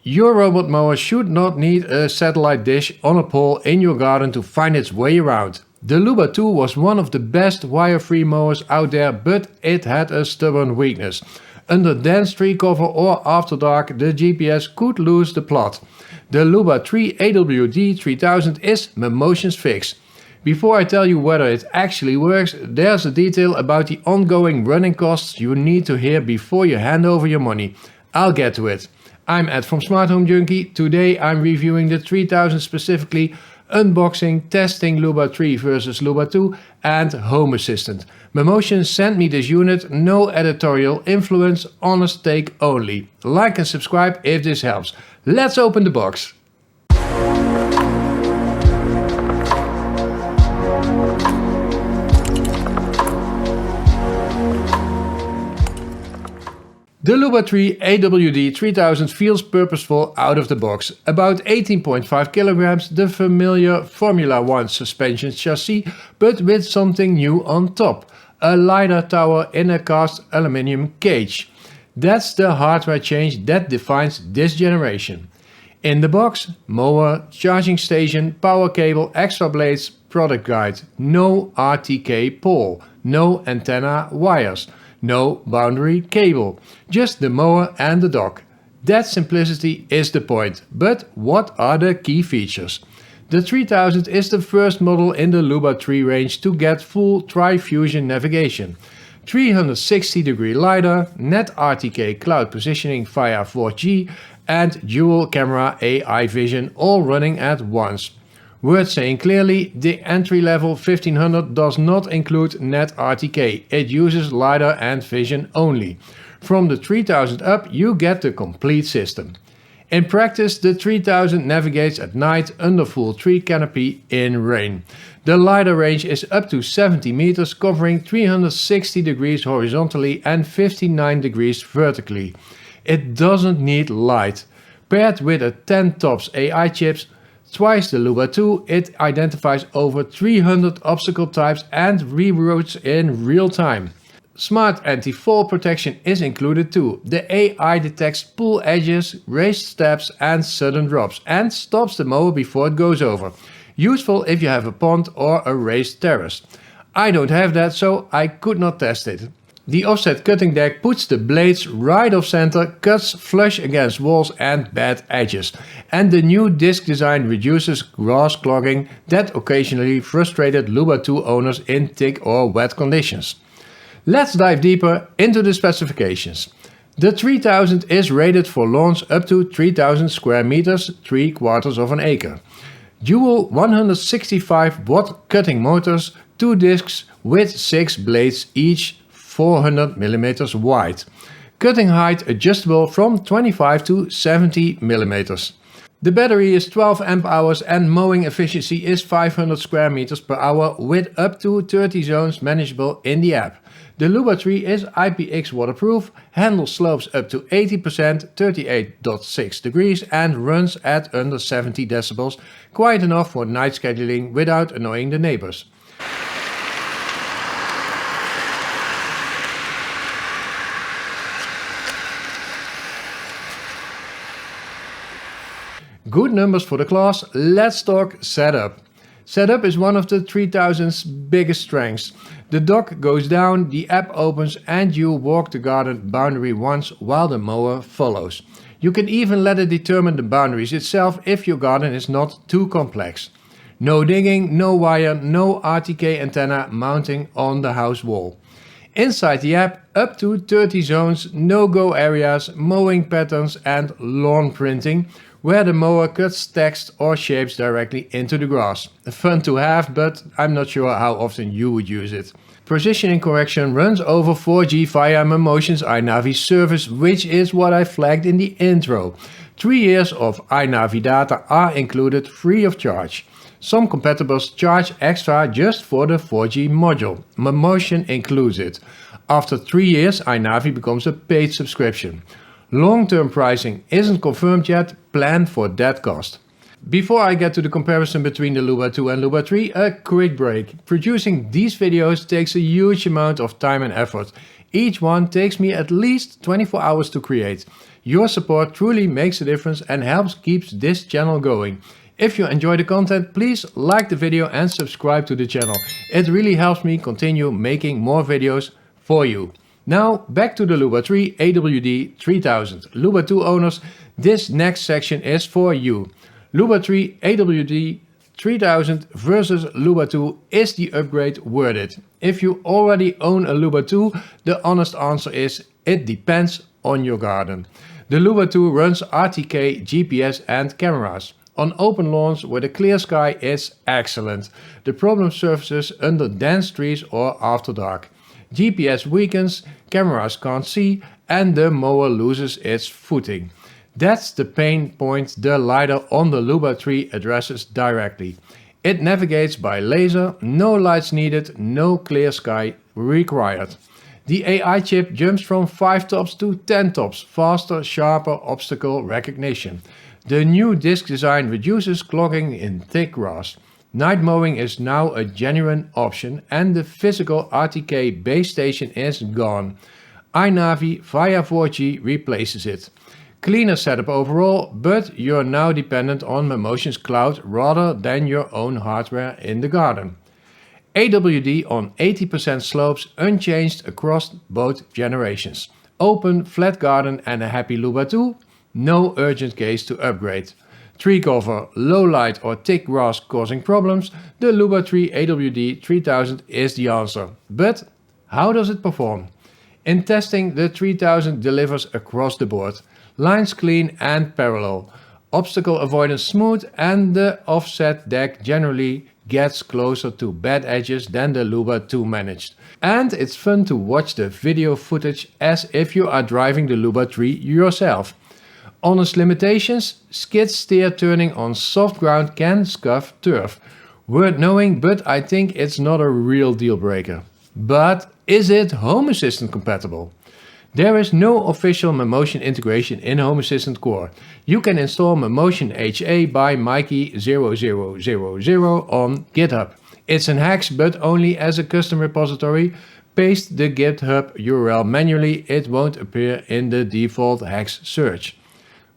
Your robot mower should not need a satellite dish on a pole in your garden to find its way around. The Luba 2 was one of the best wire-free mowers out there, but it had a stubborn weakness. Under dense tree cover or after dark, the GPS could lose the plot. The Luba 3 AWD 3000 is Mammotion's fix. Before I tell you whether it actually works, there's a detail about the ongoing running costs you need to hear before you hand over your money. I'll get to it. I'm Ed from Smart Home Junkie. Today I'm reviewing the 3000 specifically, unboxing, testing Luba 3 versus Luba 2 and Home Assistant. Mammotion sent me this unit, no editorial influence, honest take only. Like and subscribe if this helps. Let's open the box. The Luba 3 AWD 3000 feels purposeful out of the box. About 18.5 kilograms, the familiar Formula 1 suspension chassis, but with something new on top. A LiDAR tower in a cast aluminium cage. That's the hardware change that defines this generation. In the box, mower, charging station, power cable, extra blades, product guide. No RTK pole, no antenna wires. No boundary cable, just the mower and the dock. That simplicity is the point, but what are the key features? The 3000 is the first model in the Luba 3 range to get full tri-fusion navigation. 360-degree LiDAR, NetRTK cloud positioning via 4G and dual camera AI vision all running at once. Worth saying clearly, the entry-level 1500 does not include NetRTK, it uses LiDAR and vision only. From the 3000 up you get the complete system. In practice, the 3000 navigates at night under full tree canopy in rain. The LiDAR range is up to 70 meters, covering 360 degrees horizontally and 59 degrees vertically. It doesn't need light. Paired with a 10 tops AI chips, twice the Luba 2, it identifies over 300 obstacle types and reroutes in real time. Smart anti-fall protection is included too. The AI detects pull edges, raised steps and sudden drops and stops the mower before it goes over. Useful if you have a pond or a raised terrace. I don't have that, so I could not test it. The offset cutting deck puts the blades right off center, cuts flush against walls and bad edges. And the new disc design reduces grass clogging that occasionally frustrated Luba 2 owners in thick or wet conditions. Let's dive deeper into the specifications. The 3000 is rated for lawns up to 3000 square meters, 3/4 of an acre. Dual 165 watt cutting motors, 2 discs with 6 blades each, 400 mm wide. Cutting height adjustable from 25 to 70 mm. The battery is 12 amp hours and mowing efficiency is 500 square meters per hour with up to 30 zones manageable in the app. The Luba 3 is IPX waterproof, handle slopes up to 80%, 38.6 degrees and runs at under 70 decibels, quiet enough for night scheduling without annoying the neighbors. Good numbers for the class. Let's talk setup. Setup is one of the 3000's biggest strengths. The dock goes down, the app opens and you walk the garden boundary once while the mower follows. You can even let it determine the boundaries itself if your garden is not too complex. No digging, no wire, no RTK antenna mounting on the house wall. Inside the app, up to 30 zones, no-go areas, mowing patterns and lawn printing, where the mower cuts text or shapes directly into the grass. Fun to have, but I'm not sure how often you would use it. Positioning correction runs over 4G via Mammotion's iNavi service, which is what I flagged in the intro. 3 years of iNavi data are included free of charge. Some compatibles charge extra just for the 4G module. Mammotion includes it. After 3 years, iNavi becomes a paid subscription. Long-term pricing isn't confirmed yet, plan for that cost. Before I get to the comparison between the Luba 2 and Luba 3, a quick break. Producing these videos takes a huge amount of time and effort. Each one takes me at least 24 hours to create. Your support truly makes a difference and helps keep this channel going. If you enjoy the content, please like the video and subscribe to the channel. It really helps me continue making more videos for you. Now back to the Luba 3 AWD 3000. Luba 2 owners, this next section is for you. Luba 3 AWD 3000 versus Luba 2, is the upgrade worth it? If you already own a Luba 2, the honest answer is it depends on your garden. The Luba 2 runs RTK, GPS and cameras. On open lawns with a clear sky it's excellent. The problem surfaces under dense trees or after dark. GPS weakens, cameras can't see and the mower loses its footing. That's the pain point the LiDAR on the Luba 3 addresses directly. It navigates by laser, no lights needed, no clear sky required. The AI chip jumps from 5 tops to 10 tops, faster, sharper obstacle recognition. The new disc design reduces clogging in thick grass. Night mowing is now a genuine option and the physical RTK base station is gone. iNavi via 4G replaces it. Cleaner setup overall, but you're now dependent on Mammotion's cloud rather than your own hardware in the garden. AWD on 80% slopes unchanged across both generations. Open, flat garden and a happy Luba 2? No urgent case to upgrade. Tree cover, low light or thick grass causing problems? The Luba 3 AWD 3000 is the answer. But how does it perform? In testing, the 3000 delivers across the board. Lines clean and parallel, obstacle avoidance smooth and the offset deck generally gets closer to bad edges than the Luba 2 managed. And it's fun to watch the video footage as if you are driving the Luba 3 yourself. Honest limitations: skid steer turning on soft ground can scuff turf. Worth knowing, but I think it's not a real deal breaker. But is it Home Assistant compatible? There is no official Mammotion integration in Home Assistant Core. You can install Mammotion HA by Mikey0000 on GitHub. It's an HACS but only as a custom repository. Paste the GitHub URL manually, it won't appear in the default HACS search.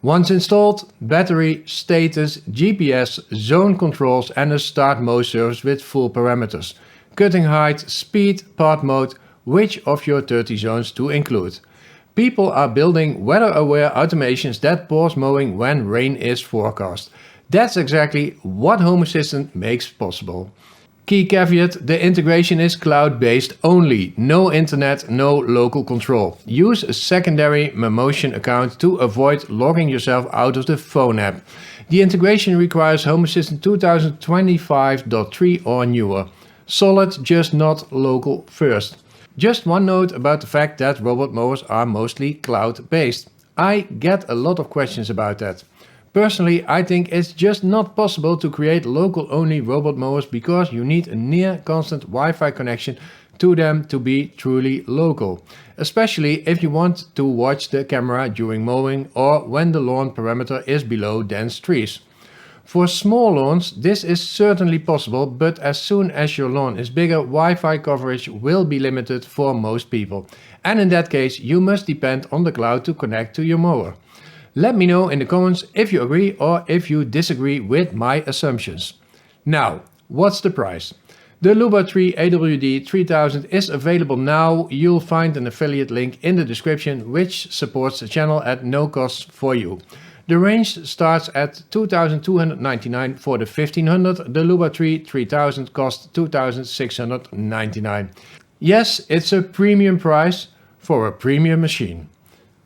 Once installed, battery, status, GPS, zone controls and a start mow service with full parameters. Cutting height, speed, path mode, which of your 30 zones to include. People are building weather-aware automations that pause mowing when rain is forecast. That's exactly what Home Assistant makes possible. Key caveat: the integration is cloud-based only, no internet, no local control. Use a secondary Mammotion account to avoid logging yourself out of the phone app. The integration requires Home Assistant 2025.3 or newer. Solid, just not local first. Just one note about the fact that robot mowers are mostly cloud-based. I get a lot of questions about that. Personally, I think it's just not possible to create local-only robot mowers because you need a near constant Wi-Fi connection to them to be truly local. Especially if you want to watch the camera during mowing or when the lawn perimeter is below dense trees. For small lawns, this is certainly possible, but as soon as your lawn is bigger, Wi-Fi coverage will be limited for most people. And in that case, you must depend on the cloud to connect to your mower. Let me know in the comments if you agree or if you disagree with my assumptions. Now, what's the price? The Luba 3 AWD 3000 is available now. You'll find an affiliate link in the description which supports the channel at no cost for you. The range starts at $2,299 for the 1500. The Luba 3 3000 costs $2,699. Yes, it's a premium price for a premium machine.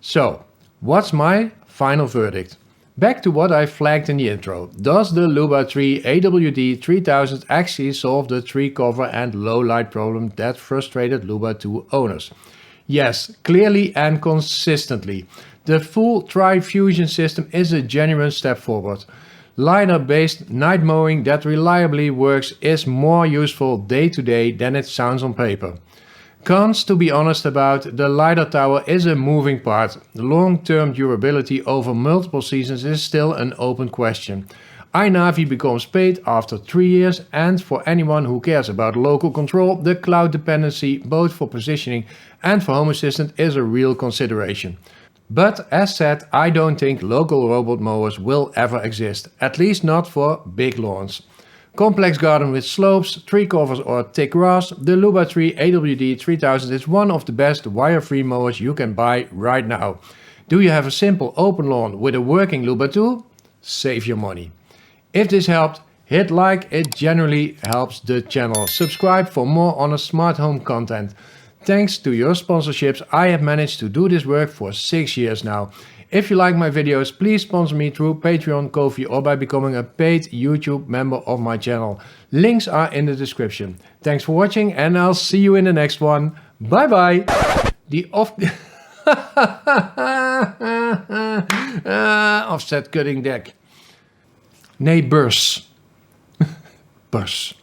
So, what's my final verdict? Back to what I flagged in the intro. Does the Luba 3 AWD 3000 actually solve the tree cover and low light problem that frustrated Luba 2 owners? Yes, clearly and consistently. The full tri-fusion system is a genuine step forward. LiDAR-based night mowing that reliably works is more useful day to day than it sounds on paper. Cons, to be honest about, the LiDAR tower is a moving part. Long-term durability over multiple seasons is still an open question. iNavi becomes paid after 3 years, and for anyone who cares about local control, the cloud dependency both for positioning and for Home Assistant is a real consideration. But as said, I don't think local robot mowers will ever exist, at least not for big lawns. Complex garden with slopes, tree covers or thick grass, the Luba Tree AWD 3000 is one of the best wire-free mowers you can buy right now. Do you have a simple open lawn with a working Luba tool? Save your money. If this helped, hit like, it generally helps the channel. Subscribe for more on a smart home content. Thanks to your sponsorships, I have managed to do this work for 6 years now. If you like my videos, please sponsor me through Patreon, Ko-fi or by becoming a paid YouTube member of my channel. Links are in the description. Thanks for watching and I'll see you in the next one. Bye bye! Offset cutting deck. Nee, bus. Bus.